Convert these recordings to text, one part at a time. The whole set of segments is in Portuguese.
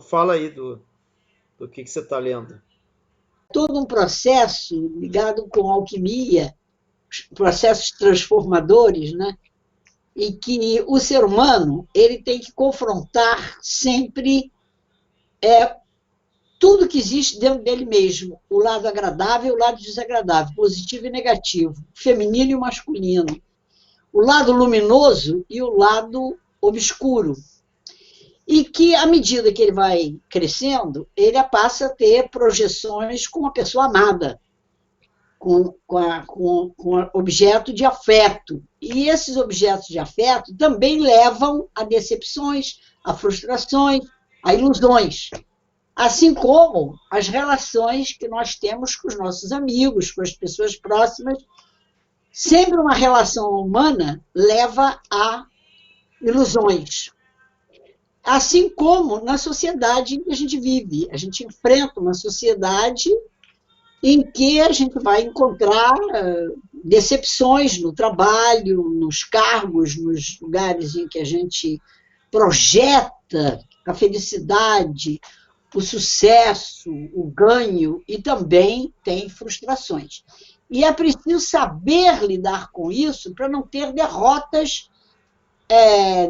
Fala aí do que você está lendo. Todo um processo ligado com alquimia, processos transformadores, né? E que o ser humano ele tem que confrontar sempre tudo que existe dentro dele mesmo, o lado agradável e o lado desagradável, positivo e negativo, feminino e masculino, o lado luminoso e o lado obscuro. E que, à medida que ele vai crescendo, ele passa a ter projeções com a pessoa amada, com objeto de afeto. E esses objetos de afeto também levam a decepções, a frustrações, a ilusões. Assim como as relações que nós temos com os nossos amigos, com as pessoas próximas. Sempre uma relação humana leva a ilusões. Assim como na sociedade em que a gente vive. A gente enfrenta uma sociedade em que a gente vai encontrar decepções no trabalho, nos cargos, nos lugares em que a gente projeta a felicidade, o sucesso, o ganho, e também tem frustrações. E é preciso saber lidar com isso para não ter derrotas,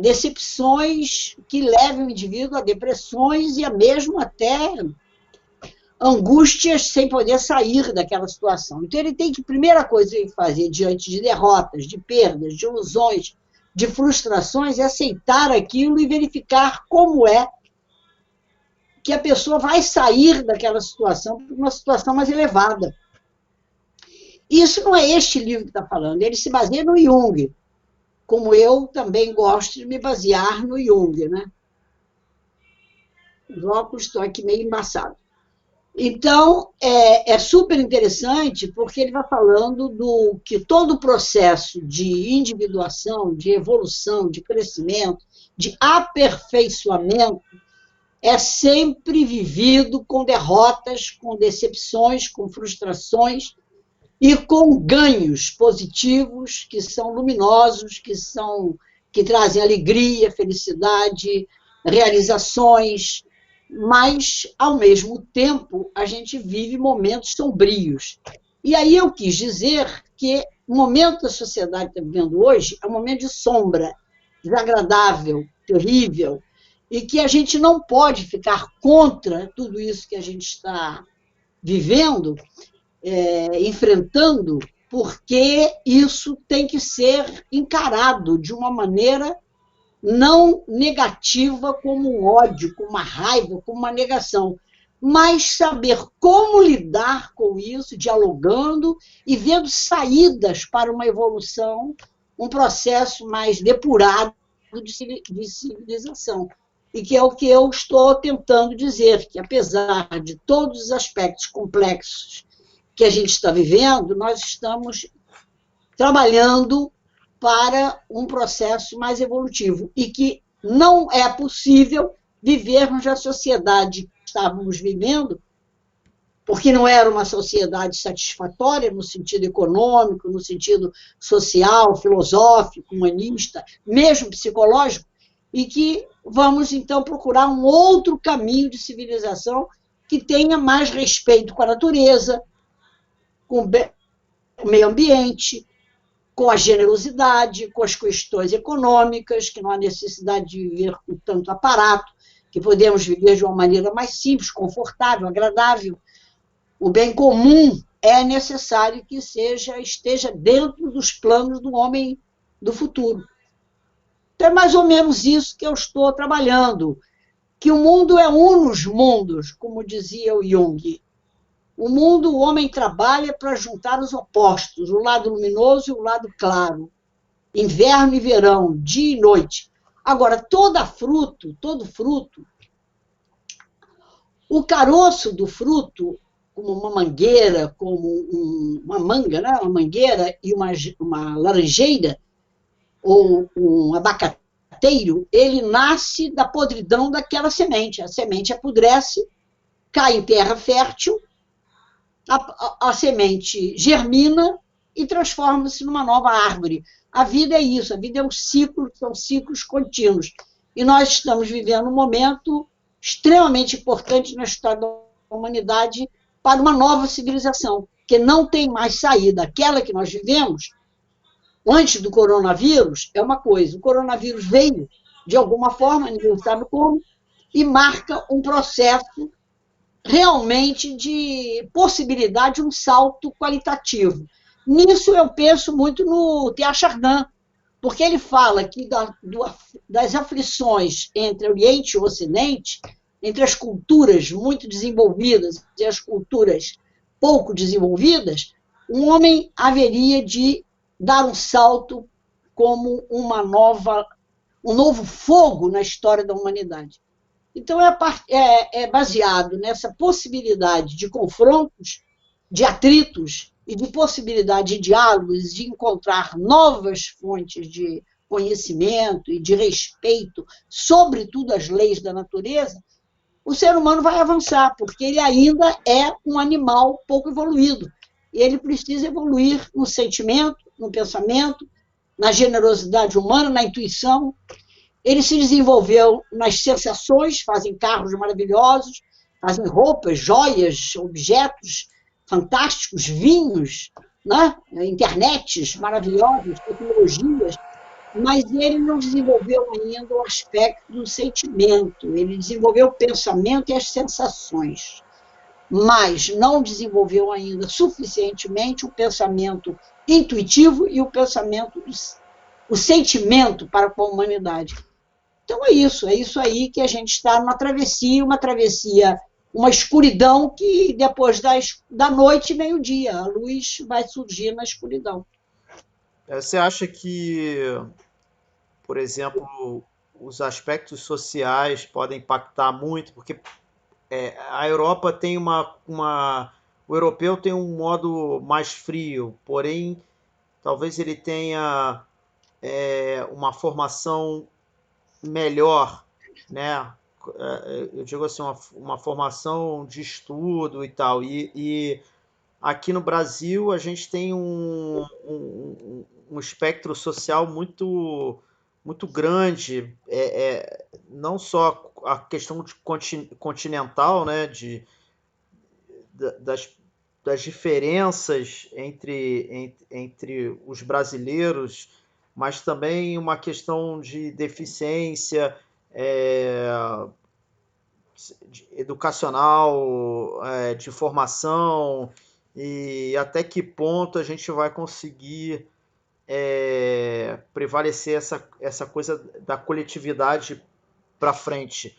decepções que levem o indivíduo a depressões e a mesmo até angústias sem poder sair daquela situação. Então ele tem que, primeira coisa que fazer diante de derrotas, de perdas, de ilusões, de frustrações, é aceitar aquilo e verificar como é que a pessoa vai sair daquela situação para uma situação mais elevada. Isso não é este livro que está falando, ele se baseia no Jung, como eu também gosto de me basear no Jung, né? Os óculos estão aqui meio embaçados. Então, é super interessante, porque ele vai falando do que todo o processo de individuação, de evolução, de crescimento, de aperfeiçoamento, é sempre vivido com derrotas, com decepções, com frustrações e com ganhos positivos que são luminosos, que trazem alegria, felicidade, realizações, mas, ao mesmo tempo, a gente vive momentos sombrios. E aí eu quis dizer que o momento da sociedade que está vivendo hoje é um momento de sombra, desagradável, terrível, e que a gente não pode ficar contra tudo isso que a gente está vivendo, enfrentando, porque isso tem que ser encarado de uma maneira não negativa, como um ódio, como uma raiva, como uma negação, mas saber como lidar com isso, dialogando e vendo saídas para uma evolução, um processo mais depurado de civilização. E que é o que eu estou tentando dizer, que apesar de todos os aspectos complexos que a gente está vivendo, nós estamos trabalhando para um processo mais evolutivo e que não é possível vivermos na sociedade que estávamos vivendo, porque não era uma sociedade satisfatória no sentido econômico, no sentido social, filosófico, humanista, mesmo psicológico, e que vamos, então, procurar um outro caminho de civilização que tenha mais respeito com a natureza, com o meio ambiente, com a generosidade, com as questões econômicas, que não há necessidade de viver com tanto aparato, que podemos viver de uma maneira mais simples, confortável, agradável. O bem comum é necessário que esteja dentro dos planos do homem do futuro. Então, é mais ou menos isso que eu estou trabalhando, que o mundo é unus mundos, como dizia o Jung. O mundo, o homem trabalha para juntar os opostos, o lado luminoso e o lado claro, inverno e verão, dia e noite. Agora, todo fruto, o caroço do fruto, como uma mangueira, como uma manga, né? Uma mangueira e uma laranjeira, ou um abacateiro, ele nasce da podridão daquela semente. A semente apodrece, cai em terra fértil, a semente germina e transforma-se numa nova árvore. A vida é isso, a vida é um ciclo, são ciclos contínuos. E nós estamos vivendo um momento extremamente importante na história da humanidade para uma nova civilização, que não tem mais saída. Aquela que nós vivemos antes do coronavírus é uma coisa. O coronavírus veio, de alguma forma, ninguém sabe como, e marca um processo realmente de possibilidade de um salto qualitativo. Nisso eu penso muito no Teilhard de Chardin, porque ele fala que das aflições entre Oriente e Ocidente, entre as culturas muito desenvolvidas e as culturas pouco desenvolvidas, um homem haveria de dar um salto como um novo fogo na história da humanidade. Então, é baseado nessa possibilidade de confrontos, de atritos e de possibilidade de diálogos, de encontrar novas fontes de conhecimento e de respeito, sobretudo às leis da natureza, o ser humano vai avançar, porque ele ainda é um animal pouco evoluído. E ele precisa evoluir no sentimento, no pensamento, na generosidade humana, na intuição. Ele se desenvolveu nas sensações, fazem carros maravilhosos, fazem roupas, joias, objetos fantásticos, vinhos, né? Internets maravilhosas, tecnologias, mas ele não desenvolveu ainda o aspecto do sentimento, ele desenvolveu o pensamento e as sensações, mas não desenvolveu ainda suficientemente o pensamento intuitivo e o sentimento para com a humanidade. Então é isso aí que a gente está numa travessia, uma escuridão que depois da noite vem o dia, a luz vai surgir na escuridão. Você acha que, por exemplo, os aspectos sociais podem impactar muito? Porque a Europa tem o europeu tem um modo mais frio, porém, talvez ele tenha uma formação melhor, né? Eu digo assim, uma formação de estudo e tal. E aqui no Brasil a gente tem um espectro social muito grande, não só a questão de continental, né? Das, das diferenças entre os brasileiros, mas também uma questão de deficiência educacional, de formação, e até que ponto a gente vai conseguir prevalecer essa coisa da coletividade para frente.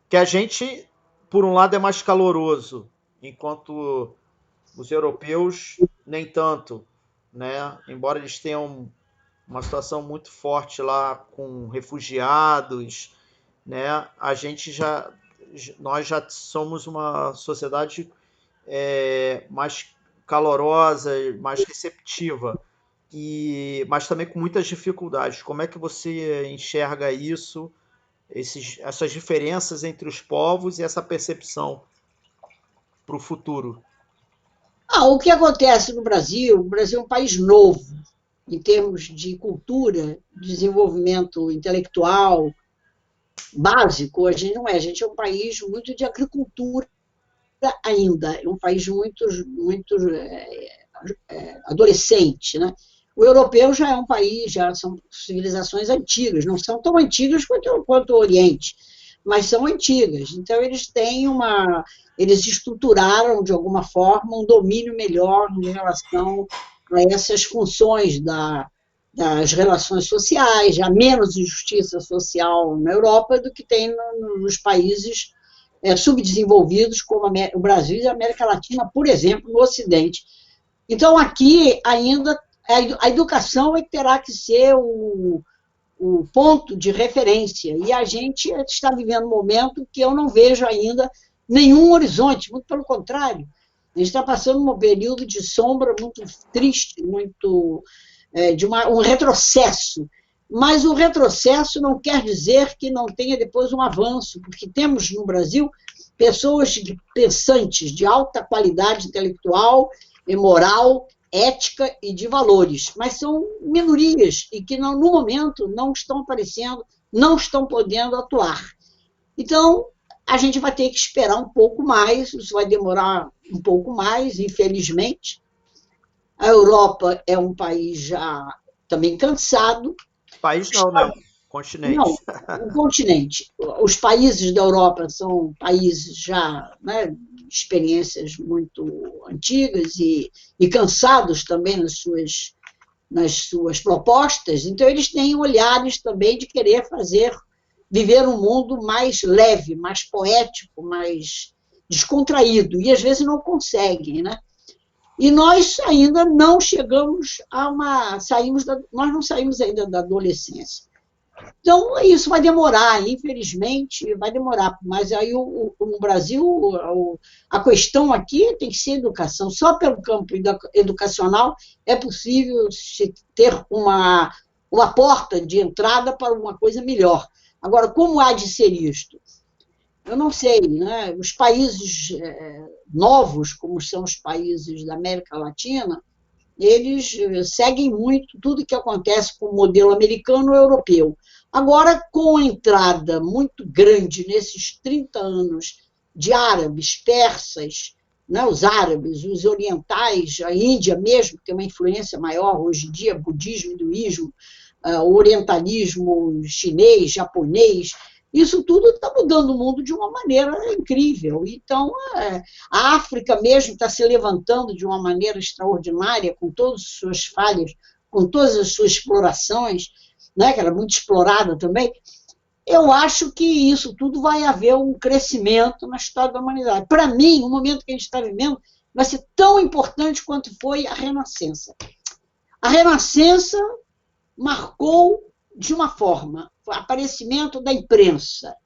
Que a gente, por um lado, é mais caloroso, enquanto os europeus nem tanto, né? Embora eles tenham uma situação muito forte lá com refugiados, né? Nós já somos uma sociedade mais calorosa, mais receptiva, mas também com muitas dificuldades. Como é que você enxerga isso, essas diferenças entre os povos e essa percepção para o futuro? O que acontece no Brasil? O Brasil é um país novo, em termos de cultura, desenvolvimento intelectual básico. A gente é um país muito de agricultura ainda, é um país muito adolescente, né? O europeu já é um país, já são civilizações antigas, não são tão antigas quanto o Oriente, mas são antigas. Então, eles estruturaram, de alguma forma, um domínio melhor em relação a essas funções das relações sociais, há menos injustiça social na Europa do que tem nos países subdesenvolvidos, como o Brasil e a América Latina, por exemplo, no Ocidente. Então, aqui, ainda, a educação terá que ser o ponto de referência, e a gente está vivendo um momento que eu não vejo ainda nenhum horizonte, muito pelo contrário. A gente está passando um período de sombra muito triste, um retrocesso. Mas o retrocesso não quer dizer que não tenha depois um avanço, porque temos no Brasil pessoas pensantes de alta qualidade intelectual e moral, ética e de valores, mas são minorias e que no momento não estão aparecendo, não estão podendo atuar. Então, a gente vai ter que esperar um pouco mais, isso vai demorar um pouco mais, infelizmente. A Europa é um país já também cansado. País não, né? Não, Continente. o continente. Os países da Europa são países já, né, de experiências muito antigas e cansados também nas suas propostas, então eles têm olhares também de querer viver um mundo mais leve, mais poético, mais descontraído, e às vezes não conseguem, né? E nós ainda não chegamos nós não saímos ainda da adolescência. Então, isso vai demorar, infelizmente, vai demorar. Mas aí, no Brasil, a questão aqui tem que ser educação. Só pelo campo educacional é possível ter uma porta de entrada para uma coisa melhor. Agora, como há de ser isto? Eu não sei, né? Os países novos, como são os países da América Latina, eles seguem muito tudo que acontece com o modelo americano ou europeu. Agora, com a entrada muito grande nesses 30 anos de árabes, persas, né, os árabes, os orientais, a Índia mesmo, que tem uma influência maior hoje em dia, budismo, hinduísmo, o orientalismo chinês, japonês, isso tudo está mudando o mundo de uma maneira incrível. Então, a África mesmo está se levantando de uma maneira extraordinária, com todas as suas falhas, com todas as suas explorações, né, que era muito explorada também. Eu acho que isso tudo vai haver um crescimento na história da humanidade. Para mim, o momento que a gente está vivendo vai ser tão importante quanto foi a Renascença. A Renascença marcou de uma forma o aparecimento da imprensa.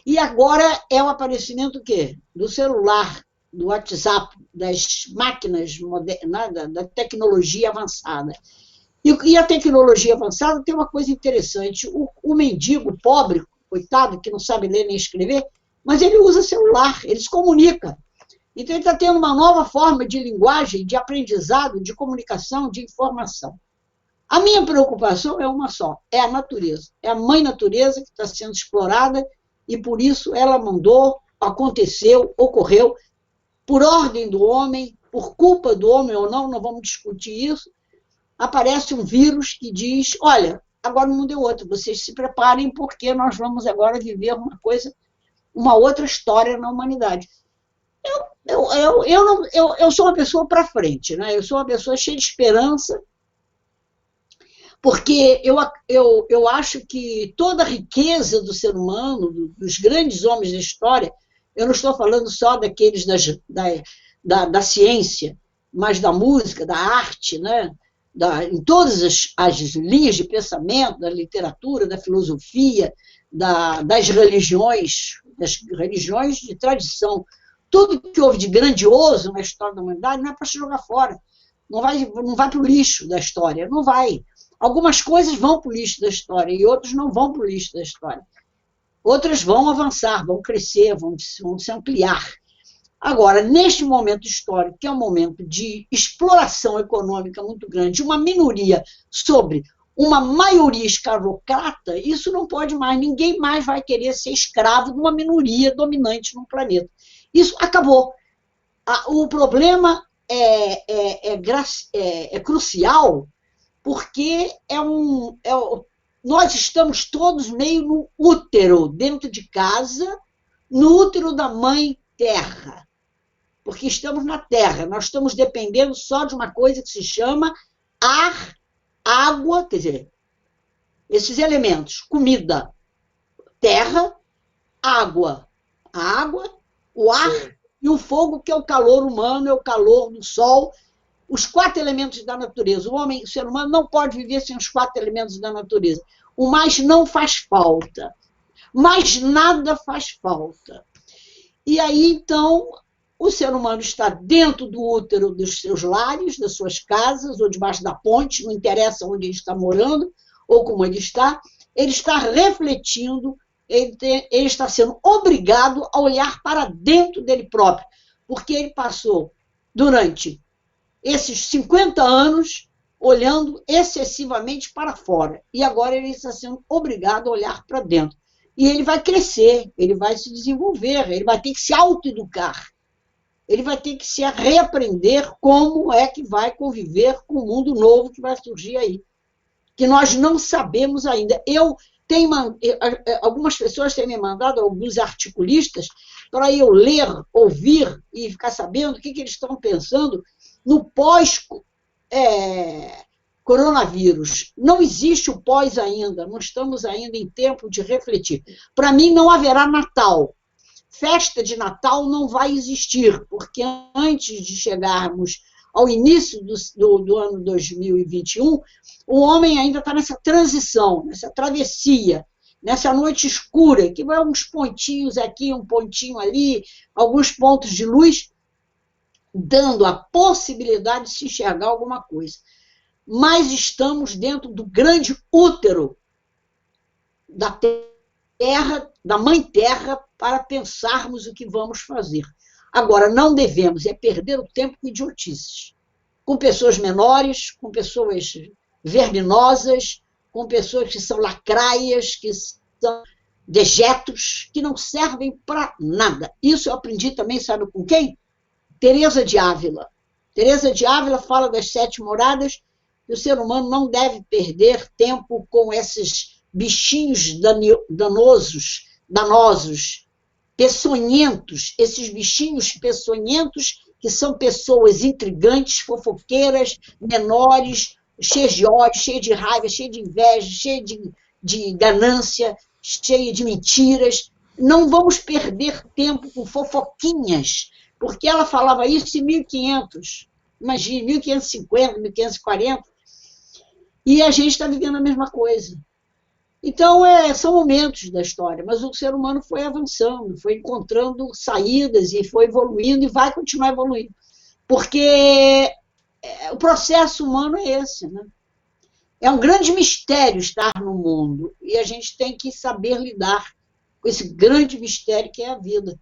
E agora é o aparecimento o quê? Do celular, do WhatsApp, das máquinas modernas, da tecnologia avançada. E a tecnologia avançada tem uma coisa interessante. O mendigo pobre, coitado, que não sabe ler nem escrever, mas ele usa celular, ele se comunica. Então, ele está tendo uma nova forma de linguagem, de aprendizado, de comunicação, de informação. A minha preocupação é uma só, é a natureza. É a mãe natureza que está sendo explorada e, por isso, ela mandou, aconteceu, ocorreu, por ordem do homem, por culpa do homem ou não vamos discutir isso, aparece um vírus que diz, olha, agora o mundo é outro, vocês se preparem porque nós vamos agora viver uma outra história na humanidade. Eu sou uma pessoa para frente, né? Eu sou uma pessoa cheia de esperança, porque eu acho que toda a riqueza do ser humano, dos grandes homens da história, eu não estou falando só daqueles da ciência, mas da música, da arte, né? Em todas as linhas de pensamento, da literatura, da filosofia, das religiões de tradição. Tudo que houve de grandioso na história da humanidade não é para se jogar fora. Não vai para o lixo da história, não vai. Algumas coisas vão para o lixo da história e outras não vão para o lixo da história. Outras vão avançar, vão crescer, vão se ampliar. Agora, neste momento histórico, que é um momento de exploração econômica muito grande, uma minoria sobre uma maioria escravocrata, isso não pode mais, ninguém mais vai querer ser escravo de uma minoria dominante no planeta. Isso acabou. O problema é crucial, porque nós estamos todos meio no útero, dentro de casa, no útero da mãe terra. Porque estamos na terra, nós estamos dependendo só de uma coisa que se chama ar, água, quer dizer, esses elementos, comida, terra, água. A água, o ar e o fogo, que é o calor humano, é o calor do sol, os 4 elementos da natureza. O ser humano não pode viver sem os 4 elementos da natureza. O mais não faz falta. Mais nada faz falta. E aí, então, o ser humano está dentro do útero dos seus lares, das suas casas, ou debaixo da ponte, não interessa onde ele está morando, ou como ele está refletindo, ele está sendo obrigado a olhar para dentro dele próprio, porque ele passou, durante esses 50 anos, olhando excessivamente para fora, e agora ele está sendo obrigado a olhar para dentro. e ele vai crescer, ele vai se desenvolver, ele vai ter que se autoeducar, ele vai ter que se reaprender como é que vai conviver com o mundo novo que vai surgir aí, que nós não sabemos ainda. Algumas pessoas têm me mandado, alguns articulistas, para eu ler, ouvir e ficar sabendo o que eles estão pensando no pós-coronavírus. Não existe o pós ainda, não estamos ainda em tempo de refletir. Para mim, não haverá Natal. Festa de Natal não vai existir, porque antes de chegarmos ao início do ano 2021, o homem ainda está nessa transição, nessa travessia, nessa noite escura, que vai uns pontinhos aqui, um pontinho ali, alguns pontos de luz, dando a possibilidade de se enxergar alguma coisa. Mas estamos dentro do grande útero da Terra, da Mãe Terra, para pensarmos o que vamos fazer. Agora, não devemos perder o tempo com idiotices, com pessoas menores, com pessoas verminosas, com pessoas que são lacraias, que são dejetos, que não servem para nada. Isso eu aprendi também, sabe com quem? Teresa de Ávila. Teresa de Ávila fala das 7 moradas, que o ser humano não deve perder tempo com esses bichinhos danosos, peçonhentos, esses bichinhos peçonhentos, que são pessoas intrigantes, fofoqueiras, menores, cheias de ódio, cheias de raiva, cheias de inveja, cheias de ganância, cheias de mentiras. Não vamos perder tempo com fofoquinhas, porque ela falava isso em 1500, imagine, 1550, 1540, e a gente está vivendo a mesma coisa. Então, são momentos da história, mas o ser humano foi avançando, foi encontrando saídas e foi evoluindo e vai continuar evoluindo. Porque o processo humano é esse, né? É um grande mistério estar no mundo e a gente tem que saber lidar com esse grande mistério que é a vida.